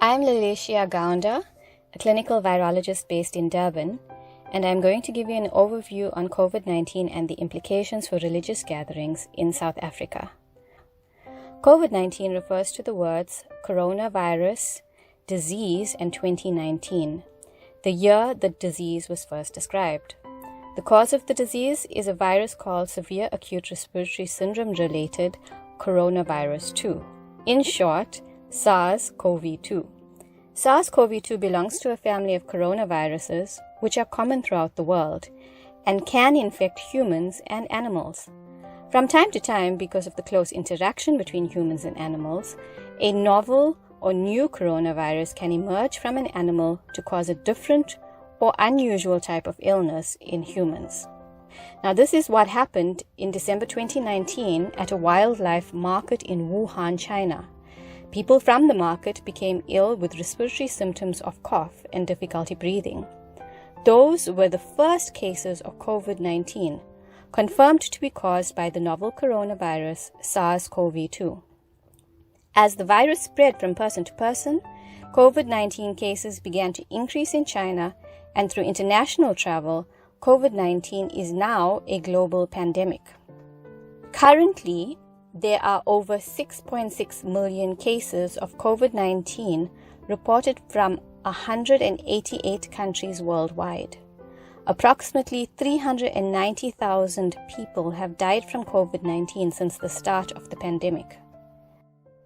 I'm Lilishia Gounder, a clinical virologist based in Durban, and I'm going to give you an overview on COVID-19 and the implications for religious gatherings in South Africa. COVID-19 refers to the words coronavirus, disease, and 2019, the year the disease was first described. The cause of the disease is a virus called severe acute respiratory syndrome-related coronavirus 2. In short, SARS-CoV-2. SARS-CoV-2 belongs to a family of coronaviruses which are common throughout the world and can infect humans and animals. From time to time, because of the close interaction between humans and animals, a novel or new coronavirus can emerge from an animal to cause a different or unusual type of illness in humans. Now, this is what happened in December 2019 at a wildlife market in Wuhan, China. People from the market became ill with respiratory symptoms of cough and difficulty breathing. Those were the first cases of COVID-19, confirmed to be caused by the novel coronavirus SARS-CoV-2. As the virus spread from person to person, COVID-19 cases began to increase in China, and through international travel, COVID-19 is now a global pandemic. Currently, there are over 6.6 million cases of COVID-19 reported from 188 countries worldwide. Approximately 390,000 people have died from COVID-19 since the start of the pandemic.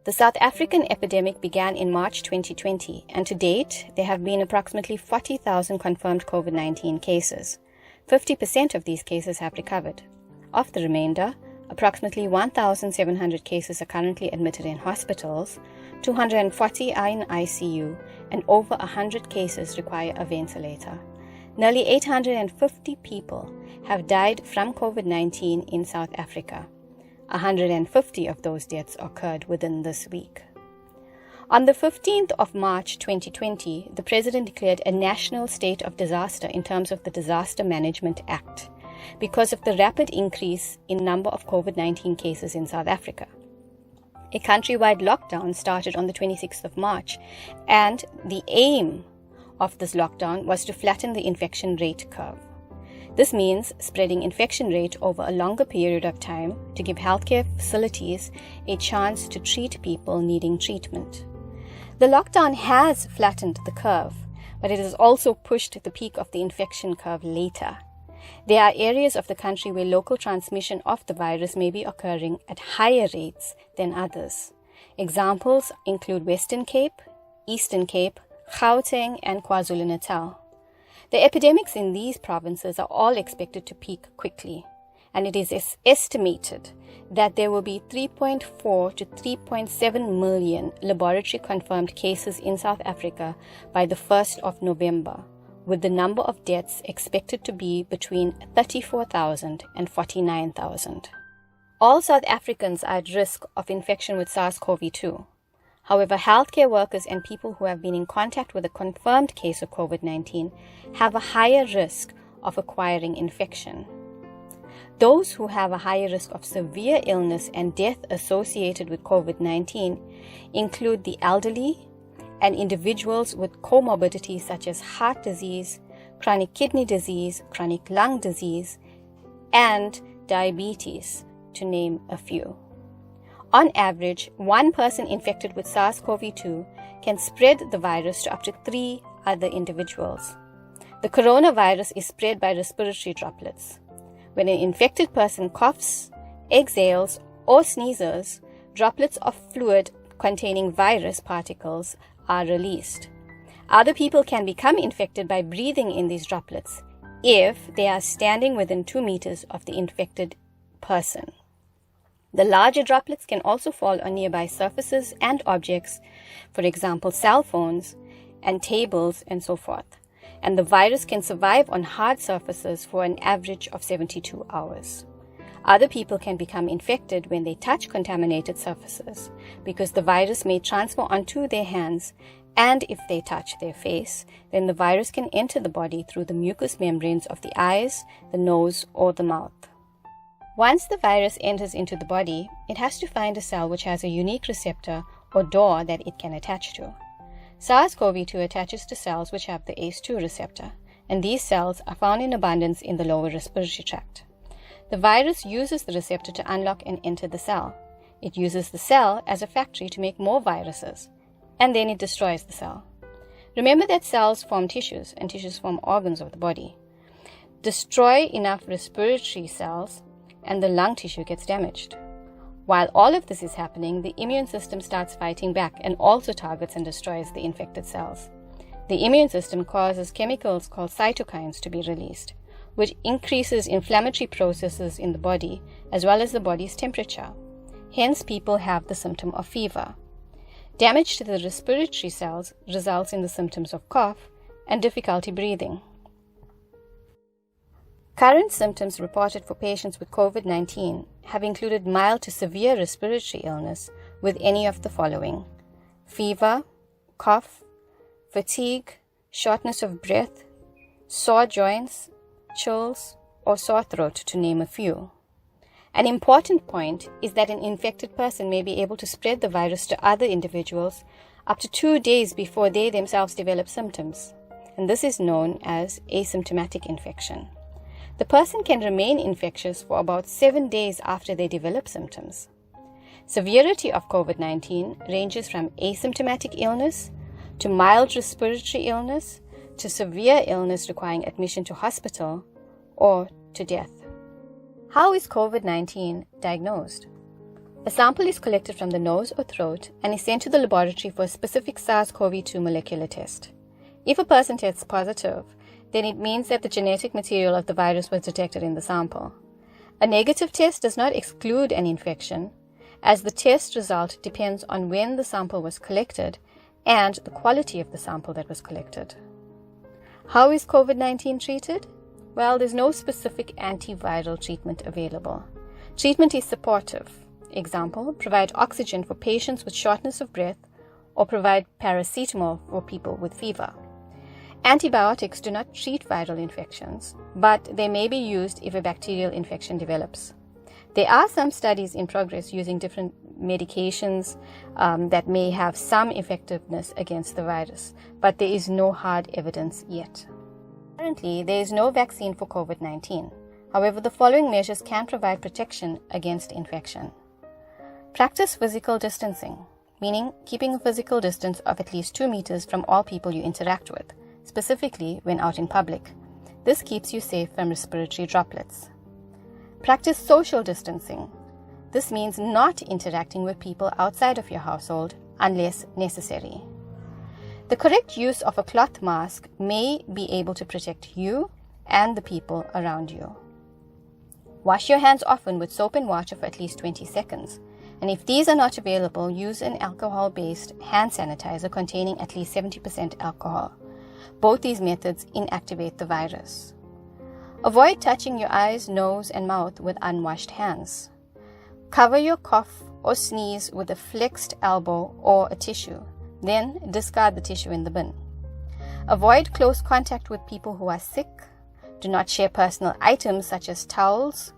The South African epidemic began in March 2020, and to date, there have been approximately 40,000 confirmed COVID-19 cases. 50% of these cases have recovered. Of the remainder, approximately 1,700 cases are currently admitted in hospitals, 240 are in ICU, and over 100 cases require a ventilator. Nearly 850 people have died from COVID-19 in South Africa. 150 of those deaths occurred within this week. On the 15th of March 2020, the President declared a national state of disaster in terms of the Disaster Management Act because of the rapid increase in number of COVID-19 cases in South Africa. A countrywide lockdown started on the 26th of March, and the aim of this lockdown was to flatten the infection rate curve. This means spreading infection rate over a longer period of time to give healthcare facilities a chance to treat people needing treatment. The lockdown has flattened the curve, but it has also pushed the peak of the infection curve later. There are areas of the country where local transmission of the virus may be occurring at higher rates than others. Examples include Western Cape, Eastern Cape, Gauteng, and KwaZulu-Natal. The epidemics in these provinces are all expected to peak quickly, and it is estimated that there will be 3.4 to 3.7 million laboratory-confirmed cases in South Africa by the 1st of November, with the number of deaths expected to be between 34,000 and 49,000. All South Africans are at risk of infection with SARS-CoV-2. However, healthcare workers and people who have been in contact with a confirmed case of COVID-19 have a higher risk of acquiring infection. Those who have a higher risk of severe illness and death associated with COVID-19 include the elderly and individuals with comorbidities such as heart disease, chronic kidney disease, chronic lung disease, and diabetes, to name a few. On average, one person infected with SARS-CoV-2 can spread the virus to up to 3 other individuals. The coronavirus is spread by respiratory droplets. When an infected person coughs, exhales, or sneezes, droplets of fluid containing virus particles are released. Other people can become infected by breathing in these droplets if they are standing within 2 meters of the infected person. The larger droplets can also fall on nearby surfaces and objects, for example, cell phones and tables and so forth. And the virus can survive on hard surfaces for an average of 72 hours. Other people can become infected when they touch contaminated surfaces because the virus may transfer onto their hands, and if they touch their face, then the virus can enter the body through the mucous membranes of the eyes, the nose, or the mouth. Once the virus enters into the body, it has to find a cell which has a unique receptor or door that it can attach to. SARS-CoV-2 attaches to cells which have the ACE2 receptor, and these cells are found in abundance in the lower respiratory tract. The virus uses the receptor to unlock and enter the cell. It uses the cell as a factory to make more viruses, and then it destroys the cell. Remember that cells form tissues, and tissues form organs of the body. Destroy enough respiratory cells, and the lung tissue gets damaged. While all of this is happening, the immune system starts fighting back and also targets and destroys the infected cells. The immune system causes chemicals called cytokines to be released, which increases inflammatory processes in the body as well as the body's temperature. Hence, people have the symptom of fever. Damage to the respiratory cells results in the symptoms of cough and difficulty breathing. Current symptoms reported for patients with COVID-19 have included mild to severe respiratory illness with any of the following: fever, cough, fatigue, shortness of breath, sore joints, chills, or sore throat, to name a few. An important point is that an infected person may be able to spread the virus to other individuals up to 2 days before they themselves develop symptoms, and this is known as asymptomatic infection. The person can remain infectious for about 7 days after they develop symptoms. Severity of COVID-19 ranges from asymptomatic illness to mild respiratory illness to severe illness requiring admission to hospital or to death. How is COVID-19 diagnosed? A sample is collected from the nose or throat and is sent to the laboratory for a specific SARS-CoV-2 molecular test. If a person tests positive, then it means that the genetic material of the virus was detected in the sample. A negative test does not exclude an infection, as the test result depends on when the sample was collected and the quality of the sample that was collected. How is COVID-19 treated? Well, there's no specific antiviral treatment available. Treatment is supportive. Example, provide oxygen for patients with shortness of breath or provide paracetamol for people with fever. Antibiotics do not treat viral infections, but they may be used if a bacterial infection develops. There are some studies in progress using different medications that may have some effectiveness against the virus, but there is no hard evidence yet. Currently, there is no vaccine for COVID-19. However, the following measures can provide protection against infection. Practice physical distancing, meaning keeping a physical distance of at least 2 meters from all people you interact with, specifically when out in public. This keeps you safe from respiratory droplets. Practice social distancing. This means not interacting with people outside of your household unless necessary. The correct use of a cloth mask may be able to protect you and the people around you. Wash your hands often with soap and water for at least 20 seconds. And if these are not available, use an alcohol-based hand sanitizer containing at least 70% alcohol. Both these methods inactivate the virus. Avoid touching your eyes, nose, and mouth with unwashed hands. Cover your cough or sneeze with a flexed elbow or a tissue. Then discard the tissue in the bin. Avoid close contact with people who are sick. Do not share personal items such as towels.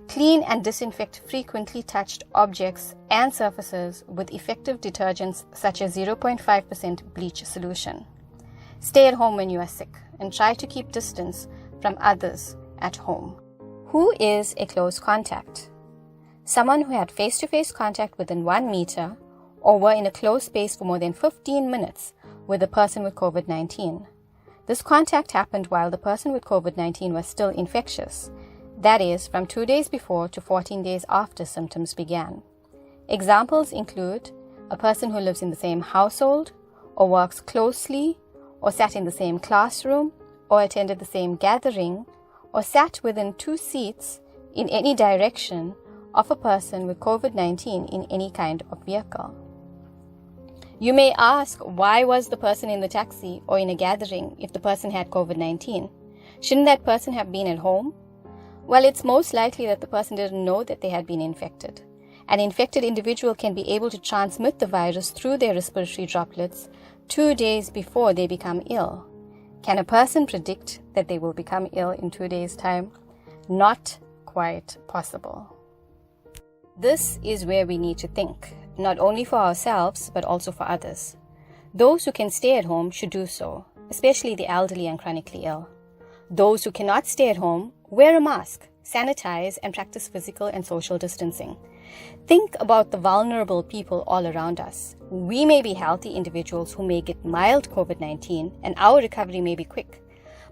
Clean and disinfect frequently touched objects and surfaces with effective detergents such as 0.5% bleach solution. Stay at home when you are sick and try to keep distance from others at home. Who is a close contact? Someone who had face-to-face contact within 1 meter or were in a close space for more than 15 minutes with a person with COVID-19. This contact happened while the person with COVID-19 was still infectious, that is, from 2 days before to 14 days after symptoms began. Examples include a person who lives in the same household or works closely or sat in the same classroom or attended the same gathering or sat within 2 seats in any direction of a person with COVID-19 in any kind of vehicle. You may ask, why was the person in the taxi or in a gathering if the person had COVID-19? Shouldn't that person have been at home? Well, it's most likely that the person didn't know that they had been infected. An infected individual can be able to transmit the virus through their respiratory droplets 2 days before they become ill. Can a person predict that they will become ill in 2 days' time? Not quite possible. This is where we need to think, not only for ourselves, but also for others. Those who can stay at home should do so, especially the elderly and chronically ill. Those who cannot stay at home, wear a mask, sanitize, and practice physical and social distancing. Think about the vulnerable people all around us. We may be healthy individuals who may get mild COVID-19 and our recovery may be quick.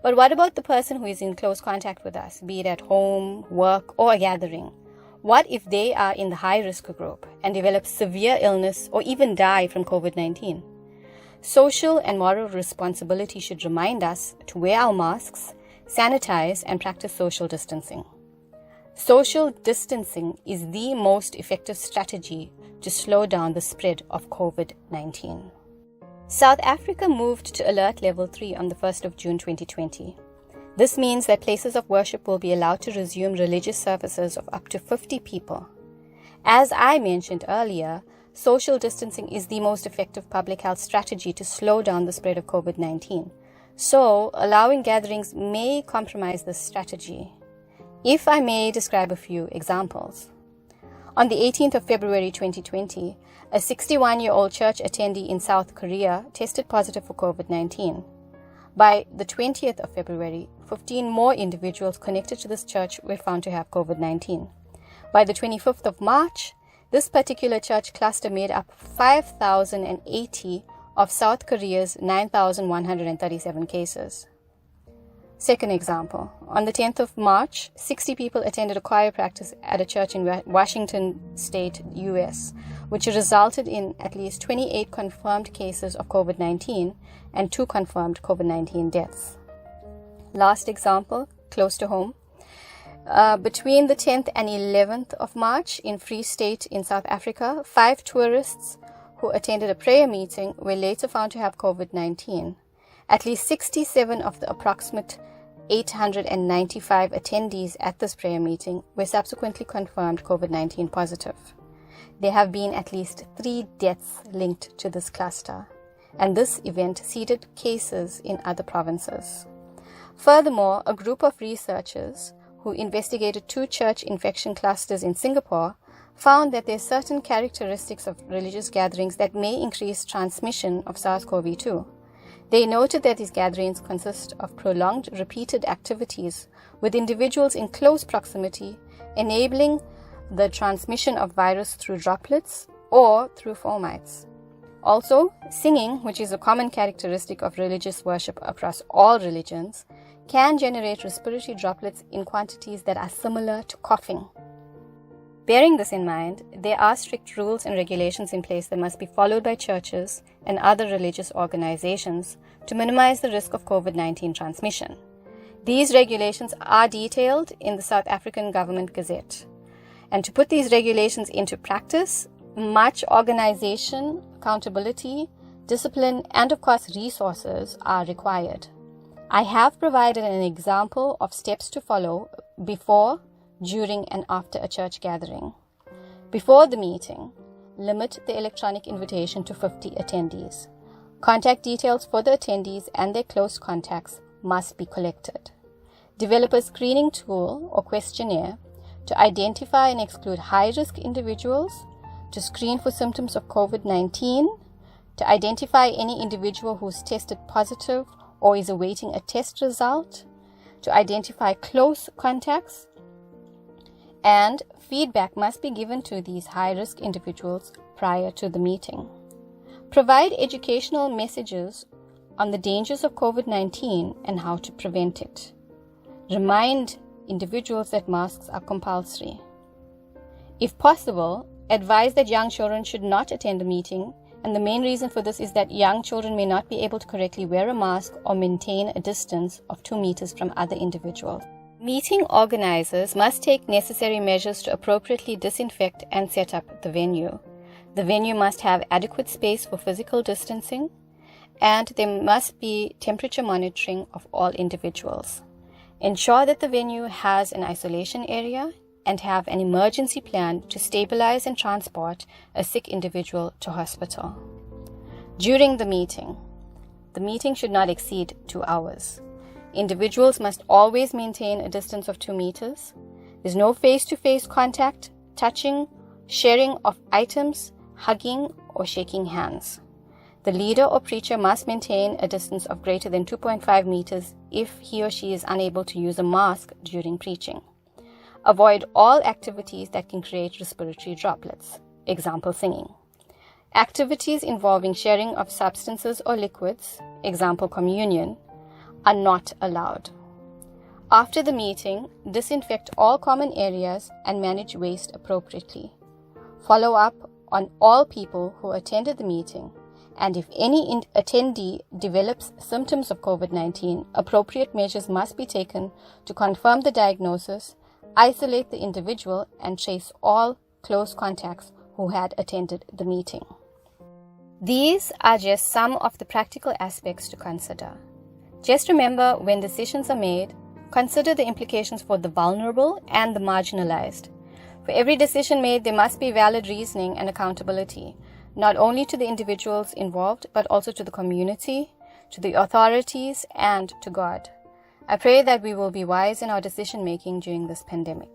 But what about the person who is in close contact with us, be it at home, work, or a gathering? What if they are in the high-risk group and develop severe illness or even die from COVID-19? Social and moral responsibility should remind us to wear our masks, sanitize, and practice social distancing. Social distancing is the most effective strategy to slow down the spread of COVID-19. South Africa moved to Alert Level 3 on the 1st of June 2020. This means that places of worship will be allowed to resume religious services of up to 50 people. As I mentioned earlier, social distancing is the most effective public health strategy to slow down the spread of COVID-19. So, allowing gatherings may compromise this strategy. If I may describe a few examples. On the 18th of February 2020, a 61-year-old church attendee in South Korea tested positive for COVID-19. By the 20th of February, 15 more individuals connected to this church were found to have COVID-19. By the 25th of March, this particular church cluster made up 5,080 of South Korea's 9,137 cases. Second example, on the 10th of March, 60 people attended a choir practice at a church in Washington State, US, which resulted in at least 28 confirmed cases of COVID-19 and 2 confirmed COVID-19 deaths. Last example, close to home. Between the 10th and 11th of March in Free State in South Africa, 5 tourists who attended a prayer meeting were later found to have COVID-19. At least 67 of the approximate 895 attendees at this prayer meeting were subsequently confirmed COVID-19 positive. There have been at least 3 deaths linked to this cluster, and this event seeded cases in other provinces. Furthermore, a group of researchers who investigated 2 church infection clusters in Singapore found that there are certain characteristics of religious gatherings that may increase transmission of SARS-CoV-2. They noted that these gatherings consist of prolonged, repeated activities with individuals in close proximity, enabling the transmission of virus through droplets or through fomites. Also, singing, which is a common characteristic of religious worship across all religions, can generate respiratory droplets in quantities that are similar to coughing. Bearing this in mind, there are strict rules and regulations in place that must be followed by churches and other religious organizations to minimize the risk of COVID-19 transmission. These regulations are detailed in the South African Government Gazette. And to put these regulations into practice, much organization, accountability, discipline, and of course resources are required. I have provided an example of steps to follow before, during, and after a church gathering. Before the meeting, limit the electronic invitation to 50 attendees. Contact details for the attendees and their close contacts must be collected. Develop a screening tool or questionnaire to identify and exclude high-risk individuals, to screen for symptoms of COVID-19, to identify any individual who's tested positive or is awaiting a test result, to identify close contacts, and feedback must be given to these high-risk individuals prior to the meeting. Provide educational messages on the dangers of COVID-19 and how to prevent it. Remind individuals that masks are compulsory. If possible, advise that young children should not attend a meeting, and the main reason for this is that young children may not be able to correctly wear a mask or maintain a distance of 2 meters from other individuals. Meeting organizers must take necessary measures to appropriately disinfect and set up the venue. The venue must have adequate space for physical distancing, and there must be temperature monitoring of all individuals. Ensure that the venue has an isolation area and have an emergency plan to stabilize and transport a sick individual to hospital. During the meeting should not exceed 2 hours. Individuals must always maintain a distance of 2 meters. There's no face-to-face contact, touching, sharing of items, hugging, or shaking hands. The leader or preacher must maintain a distance of greater than 2.5 meters if he or she is unable to use a mask during preaching. Avoid all activities that can create respiratory droplets. Example, singing. Activities involving sharing of substances or liquids, example, communion, are not allowed. After the meeting, disinfect all common areas and manage waste appropriately. Follow up on all people who attended the meeting, and if any attendee develops symptoms of COVID-19, appropriate measures must be taken to confirm the diagnosis, isolate the individual, and trace all close contacts who had attended the meeting. These are just some of the practical aspects to consider. Just remember, when decisions are made, consider the implications for the vulnerable and the marginalized. For every decision made, there must be valid reasoning and accountability, not only to the individuals involved, but also to the community, to the authorities, and to God. I pray that we will be wise in our decision making during this pandemic.